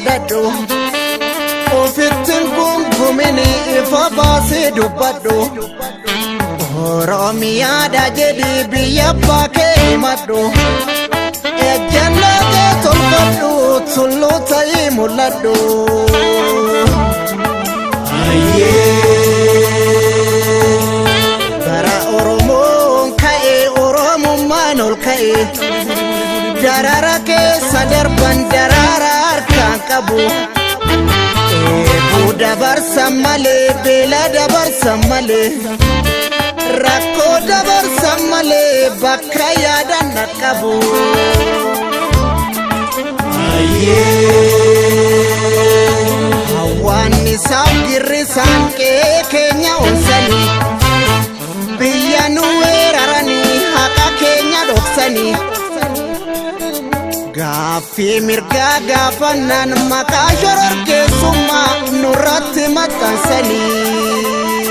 sodadhu ofittin gumgumini ifa baasee dubbadhu Oromiyaa da jedhi biyya abbaa kee himadhu ejjennaa kee tolfadhu tulluu ta'ii mul'adhu bara Oromoon ka'e Oromummaan ol ka'e darara keessa darban darara harkaan qabu eebuu dabarsan malee beela dabarsan malee rakkoo dabarsan malee bakka yaadan dhaqqabu hawwaannisaaf girrisaan qe'ee keenya onsanii biyya nu weeraranii haqa keenya dhoksanii gaaffii mirgaa gaafannaan maqaa shororkeessummaa nurratti maxxansanii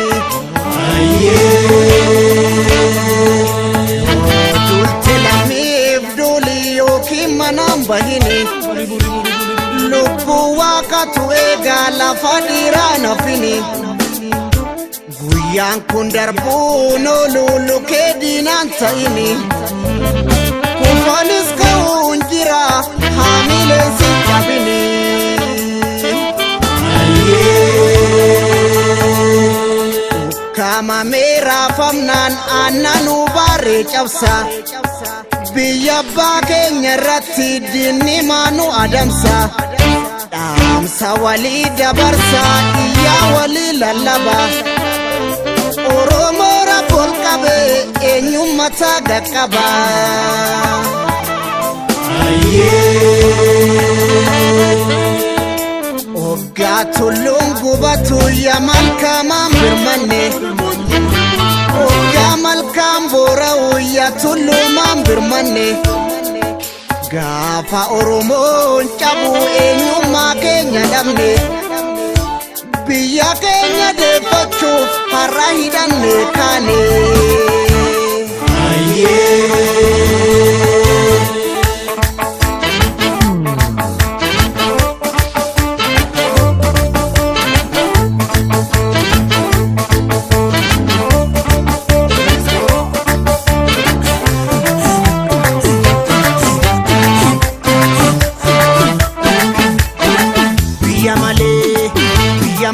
dulti lamiif dulii yookiin manaan bahini lubbuu waaqatu eegaa lafa dhiiraa nafini guyyaan kun darbuun ooluu lukee diinaan ta'ini kufanis ka'uun jira haamileen si cabini kama meeraafamnaan aannanuu baaree cabsa biyya abbaa keenya irratti diinni maanu adamsa dhaamsa walii dabarsa iyyaa walii lallaba Oromoo rabboon qabe eenyummataa gaqqaba Oggaa tulluun gubatu yaa malkaamaan birmanne Oggaa malkaan boora'u yaa tulluumaan birmanne gaafa Oromoon cabu eenyummaa keenya dhabne biyya keenya deeffachuuf har'a hidhanne kaane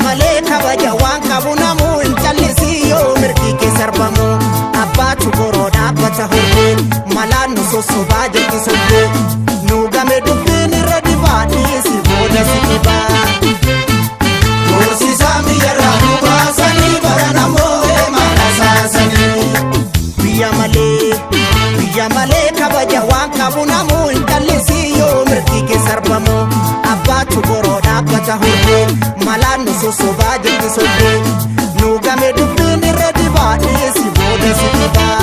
malee kabaja waan qabu namuu hin callisii yoo mirgi kee sarbamu abbaatu boroo dhaabbata hordee malaan nu sossobaa jirti soddee nu game dubbiin irra dibaa dhiisi booda si dhibaa Horsiisaa biyyarraa nu baasanii bara namoo eemaadha saasanii biyya malee kabaja waan qabu namuu hin callisii yoo mirgi kee sarbamu abbaatu boroo dhaabbata hordee malaan nu sossobaa jirti soddee nu game dubbiin irra dibaa dhiisi booda si dhibaa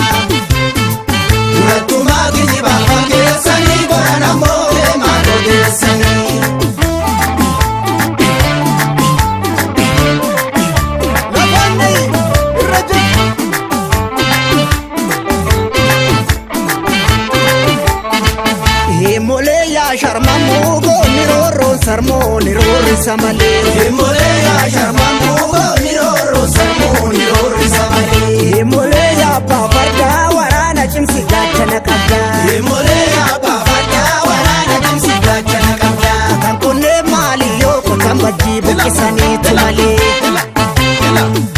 durattumaa kijibaa fakkeessanii bara namoo deemaa odeessanii Himolee yaa sharmamuu goonni roorroon sarmoo ni roorrisa malee Himolee yaa sharmamuu goonni roorroon sarmoo ni roorrisa malee Himolee yaa abbaa fardaa waraana cimsi gaachana qabdaa Himolee yaa abbaa fardaa waraana cimsi gaachana qabdaa kan kunneen maali yoo qotan bajjii buqqisaniitu malee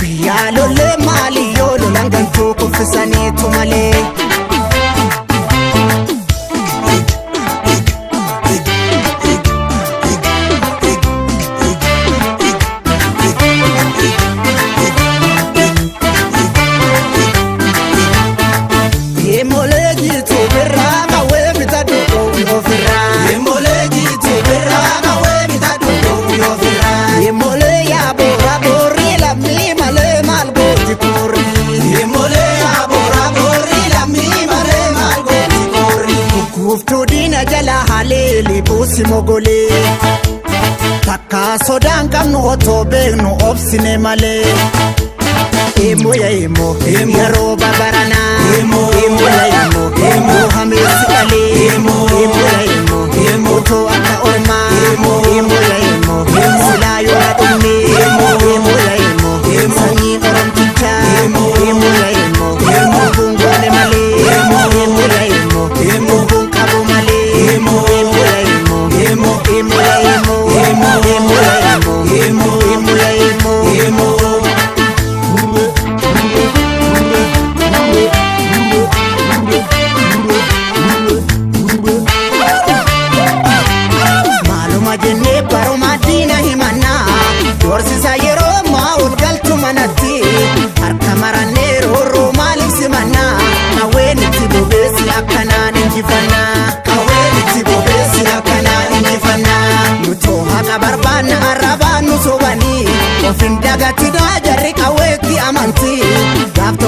biyyaa lollee maali yoo lolan gantuu kuffisaniitu malee Buusi mogolee takka sodaan qabnu otoo beeknu obsine malee emo ya emo yeroo babaranaa emo ya emo hameessi dhalee emo ya emo otoo akka ormaa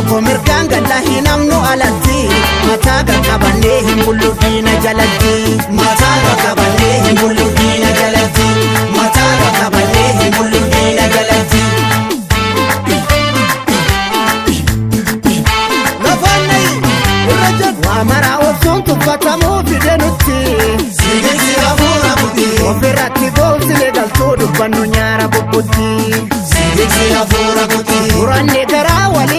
Komirkan gala hinamnu alatti mata gakabane himbulu dina jalatti mata gakabane himbulu dina jalatti mata gakabane himbulu dina jalatti lafanni rajat wa mara ofsun tufatamu fidenutti sigisi afura buti ofirratti goosile galto dubbannu nyaara bubbutti sigisi afura buti uranne gara wali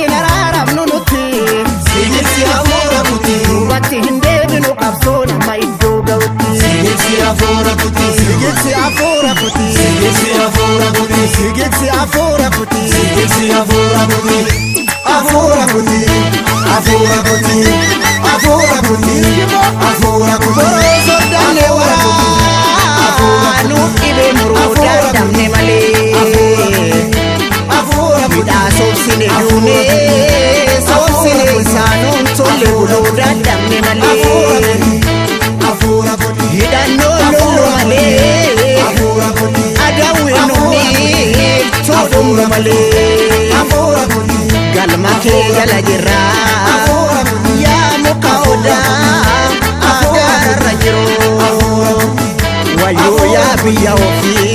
afora puti sigisi afora puti sigisi afora puti sigisi afora puti sigisi afora puti afora puti afora puti afora puti afora puti sodane wara anu ibe muruda damne male afora puti sosine dune sosine sanon tolle uloda damne male afora puti hidano galma ke gala jirra ya muqawda agar rajiro wayo ya biya ofi